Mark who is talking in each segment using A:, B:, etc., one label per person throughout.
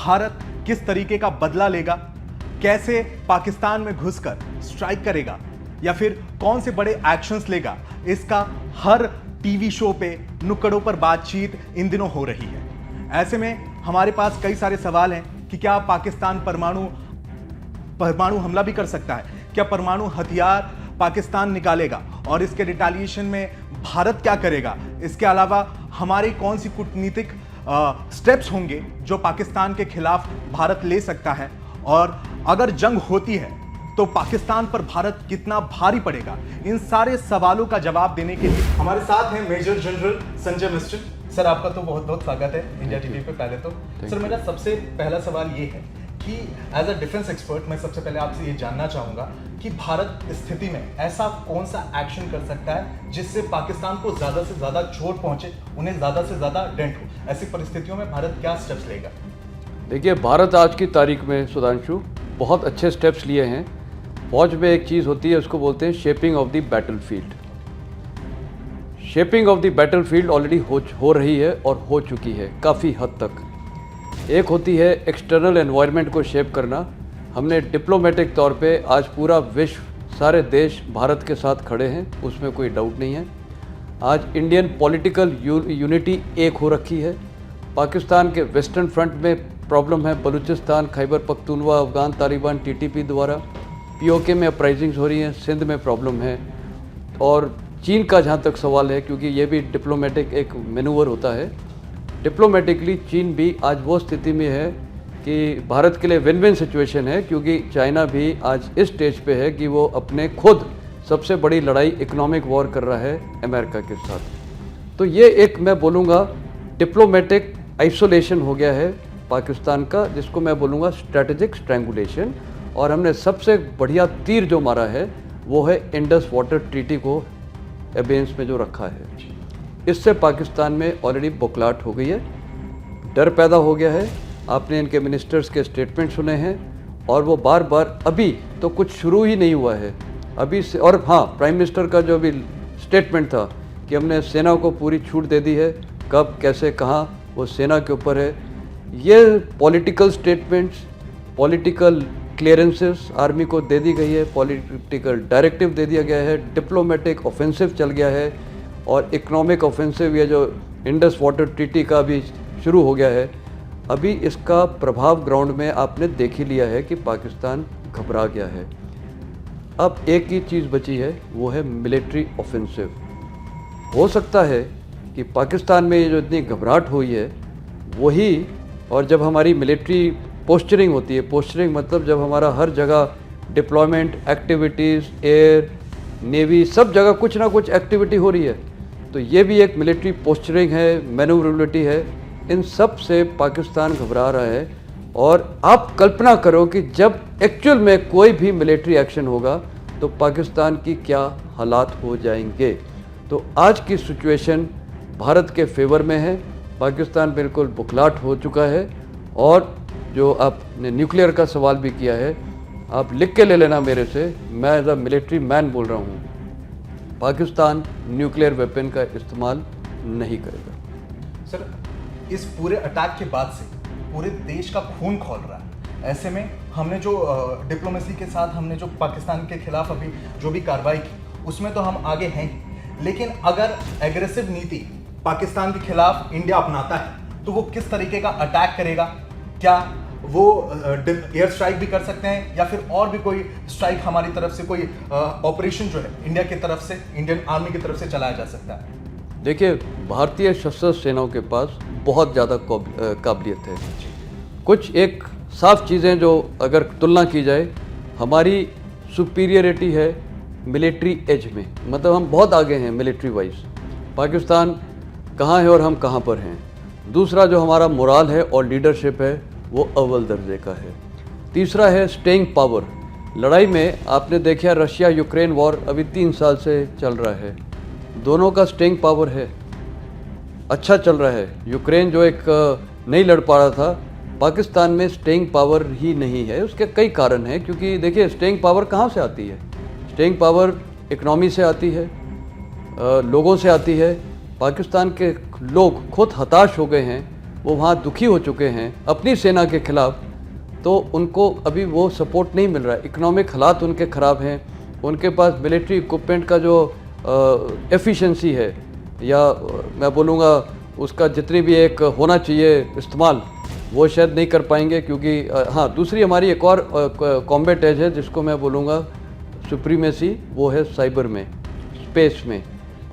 A: भारत किस तरीके का बदला लेगा, कैसे पाकिस्तान में घुसकर स्ट्राइक करेगा या फिर कौन से बड़े एक्शंस लेगा, इसका हर टीवी शो पे नुक्कड़ों पर बातचीत इन दिनों हो रही है। ऐसे में हमारे पास कई सारे सवाल हैं कि क्या पाकिस्तान परमाणु हमला भी कर सकता है, क्या परमाणु हथियार पाकिस्तान निकालेगा और इसके रिटेलिएशन में भारत क्या करेगा। इसके अलावा हमारी कौन सी कूटनीतिक स्टेप्स होंगे जो पाकिस्तान के खिलाफ भारत ले सकता है, और अगर जंग होती है तो पाकिस्तान पर भारत कितना भारी पड़ेगा। इन सारे सवालों का जवाब देने के लिए हमारे साथ हैं major general Sanjay mister. Sir, आपका तो बहुत बहुत स्वागत है इंडिया टीवी पे। पहले तो सर, मेरा सबसे पहला सवाल ये है कि एज अ डिफेंस एक्सपर्ट मैं सबसे पहले आपसे ये जानना चाहूंगा कि भारत स्थिति में ऐसा कौन सा एक्शन कर सकता है जिससे पाकिस्तान को ज्यादा से ज्यादा चोट पहुंचे, उन्हें ज्यादा से ज्यादा डेंट हो। ऐसी परिस्थितियों में भारत क्या स्टेप्स लेगा?
B: देखिए, भारत आज की तारीख में सुधांशु बहुत अच्छे स्टेप्स लिए हैं। फौज में एक चीज़ होती है, उसको बोलते हैं shaping of the battlefield. Shaping of the battlefield already हो रही है और हो चुकी है काफ़ी हद तक। एक होती है एक्सटर्नल एनवायरनमेंट को शेप करना। हमने डिप्लोमेटिक तौर पे आज पूरा विश्व, सारे देश भारत के साथ खड़े हैं, उसमें कोई डाउट नहीं है। आज इंडियन पॉलिटिकल यूनिटी एक हो रखी है। पाकिस्तान के वेस्टर्न फ्रंट में प्रॉब्लम है, बलूचिस्तान, खैबर पख्तूनवा, अफगान तालिबान टीटीपी द्वारा, पीओके में अपराइजिंग्स हो रही हैं, सिंध में प्रॉब्लम है। और चीन का जहाँ तक सवाल है, क्योंकि ये भी डिप्लोमेटिक एक मैनूवर होता है, डिप्लोमेटिकली चीन भी आज वो स्थिति में है कि भारत के लिए विन विन सिचुएशन है, क्योंकि चाइना भी आज इस स्टेज पे है कि वो अपने खुद सबसे बड़ी लड़ाई इकोनॉमिक वॉर कर रहा है अमेरिका के साथ। तो ये एक मैं बोलूँगा डिप्लोमेटिक आइसोलेशन हो गया है पाकिस्तान का, जिसको मैं बोलूँगा स्ट्रेटेजिक स्ट्रैंगुलेशन। और हमने सबसे बढ़िया तीर जो मारा है वो है इंडस वाटर ट्रीटी को एबेंस में जो रखा है। इससे पाकिस्तान में ऑलरेडी बौखलाहट हो गई है, डर पैदा हो गया है। आपने इनके मिनिस्टर्स के स्टेटमेंट सुने हैं और वो बार बार, अभी तो कुछ शुरू ही नहीं हुआ है अभी से। और हाँ, प्राइम मिनिस्टर का जो अभी स्टेटमेंट था कि हमने सेना को पूरी छूट दे दी है, कब कैसे कहाँ वो सेना के ऊपर है। ये political statements, political clearances army को दे दी गई है, पॉलिटिकल डायरेक्टिव दे दिया गया है, डिप्लोमेटिक ऑफेंसिव चल गया है और इकोनॉमिक ऑफेंसिव ये जो इंडस वाटर ट्रीटी का भी शुरू हो गया है। अभी इसका प्रभाव ग्राउंड में आपने देख ही लिया है कि पाकिस्तान घबरा गया है। अब एक ही चीज़ बची है, वो है मिलिट्री ऑफेंसिव। हो सकता है कि पाकिस्तान में ये जो इतनी घबराहट हुई है वही, और जब हमारी मिलिट्री पोस्चरिंग होती है, पोस्चरिंग मतलब जब हमारा हर जगह डिप्लॉयमेंट एक्टिविटीज़, एयर, नेवी, सब जगह कुछ ना कुछ एक्टिविटी हो रही है, तो ये भी एक मिलिट्री पोस्चरिंग है, मैनूवरेबिलिटी है। इन सब से पाकिस्तान घबरा रहा है। और आप कल्पना करो कि जब एक्चुअल में कोई भी मिलिट्री एक्शन होगा तो पाकिस्तान की क्या हालात हो जाएंगे। तो आज की सिचुएशन भारत के फेवर में है। पाकिस्तान बिल्कुल बुखलाहट हो चुका है। और जो आपने न्यूक्लियर का सवाल भी किया है, आप लिख के ले लेना मेरे से, मैं एज अ मिलिट्री मैन बोल रहा हूँ, पाकिस्तान न्यूक्लियर वेपन का इस्तेमाल नहीं करेगा।
A: सर, इस पूरे अटैक के बाद से पूरे देश का खून खौल रहा है। ऐसे में हमने जो डिप्लोमेसी के साथ हमने जो पाकिस्तान के खिलाफ अभी जो भी कार्रवाई की, उसमें तो हम आगे हैं ही, लेकिन अगर एग्रेसिव नीति पाकिस्तान के खिलाफ इंडिया अपनाता है तो वो किस तरीके का अटैक करेगा? क्या वो एयर स्ट्राइक भी कर सकते हैं या फिर और भी कोई स्ट्राइक हमारी तरफ से, कोई ऑपरेशन जो है इंडिया की तरफ से, इंडियन आर्मी की तरफ से चलाया जा सकता है?
B: देखिए, भारतीय सशस्त्र सेनाओं के पास बहुत ज़्यादा काबिलियत है। कुछ एक साफ चीज़ें जो अगर तुलना की जाए, हमारी सुपीरियरिटी है मिलिट्री एज में, मतलब हम बहुत आगे हैं मिलिट्री वाइज। पाकिस्तान कहाँ है और हम कहाँ पर हैं। दूसरा जो हमारा मोराल है और लीडरशिप है वो अव्वल दर्जे का है। तीसरा है स्टेइंग पावर। लड़ाई में आपने देखा रशिया यूक्रेन वॉर अभी 3 साल से चल रहा है, दोनों का स्टेइंग पावर है, अच्छा चल रहा है। यूक्रेन जो एक नहीं लड़ पा रहा था, पाकिस्तान में स्टेइंग पावर ही नहीं है। उसके कई कारण हैं, क्योंकि देखिए स्टेइंग पावर कहाँ से आती है? स्टेइंग पावर इकनॉमी से आती है, लोगों से आती है। पाकिस्तान के लोग खुद हताश हो गए हैं वो वहाँ दुखी हो चुके हैं अपनी सेना के खिलाफ, तो उनको अभी वो सपोर्ट नहीं मिल रहा है। इकोनॉमिक हालात उनके ख़राब हैं, उनके पास मिलिट्री इक्विपमेंट का जो एफिशिएंसी है, या मैं बोलूँगा उसका जितनी भी एक होना चाहिए इस्तेमाल, वो शायद नहीं कर पाएंगे। क्योंकि हाँ, दूसरी हमारी एक और कॉम्बैट एज है जिसको मैं बोलूँगा सुप्रीमेसी, वो है साइबर में, स्पेस में।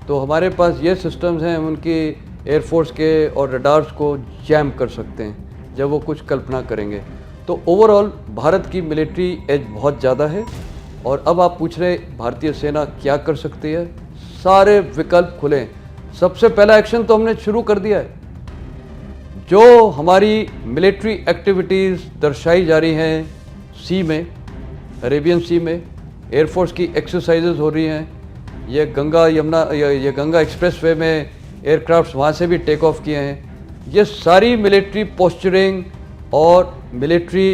B: तो हमारे पास ये सिस्टम्स हैं, हम उनकी एयरफोर्स के और रडार्स को जैम कर सकते हैं जब वो कुछ कल्पना करेंगे। तो ओवरऑल भारत की मिलिट्री एज बहुत ज़्यादा है। और अब आप पूछ रहे भारतीय सेना क्या कर सकती है, सारे विकल्प खुले हैं। सबसे पहला एक्शन तो हमने शुरू कर दिया है। जो हमारी मिलिट्री एक्टिविटीज़ दर्शाई जा रही हैं सी में, अरेबियन सी में, एयरफोर्स की एक्सरसाइजेज हो रही हैं। ये गंगा यमुना, ये गंगा एक्सप्रेसवे में एयरक्राफ्ट्स वहाँ से भी टेक ऑफ किए हैं। ये सारी मिलिट्री पोस्चरिंग और मिलिट्री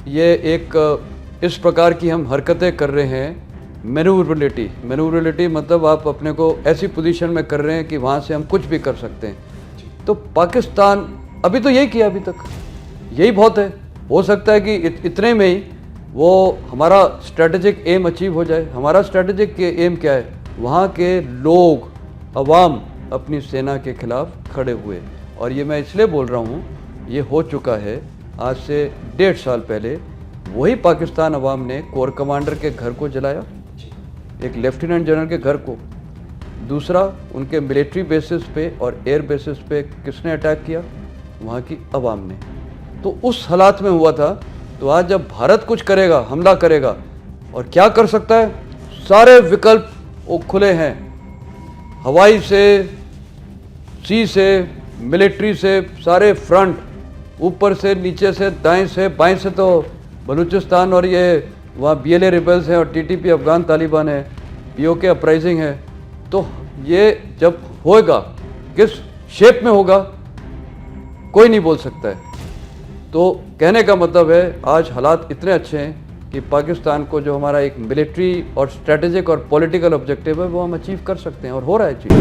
B: ये एक इस प्रकार की हम हरकतें कर रहे हैं। मैनूवरेबिलिटी मतलब आप अपने को ऐसी पोजीशन में कर रहे हैं कि वहाँ से हम कुछ भी कर सकते हैं। तो पाकिस्तान अभी तो यही किया, अभी तक यही बहुत है। हो सकता है कि इतने में ही वो हमारा स्ट्रेटेजिक एम अचीव हो जाए। हमारा स्ट्रेटेजिक एम क्या है? वहाँ के लोग, अवाम अपनी सेना के खिलाफ खड़े हुए। और ये मैं इसलिए बोल रहा हूँ, ये हो चुका है आज से 1.5 साल पहले। वही पाकिस्तान अवाम ने कोर कमांडर के घर को जलाया, एक लेफ्टिनेंट जनरल के घर को। दूसरा, उनके मिलिट्री बेसिस पे और एयर बेसिस पे किसने अटैक किया? वहाँ की अवाम ने। तो उस हालात में हुआ था। तो आज जब भारत कुछ करेगा, हमला करेगा, और क्या कर सकता है? सारे विकल्प वो खुले हैं, हवाई से, सी से, मिलिट्री से, सारे फ्रंट, ऊपर से, नीचे से, दाएं से, बाएं से। तो बलूचिस्तान और ये वहाँ BLA रिबल्स हैं और TTP अफगान तालिबान है, POK अपराइजिंग है। तो ये जब होएगा, किस शेप में होगा कोई नहीं बोल सकता है। तो कहने का मतलब है, आज हालात इतने अच्छे हैं कि पाकिस्तान को जो हमारा एक मिलिट्री और स्ट्रेटेजिक और पॉलिटिकल ऑब्जेक्टिव है वो हम अचीव कर सकते हैं, और हो रहा है चीज़।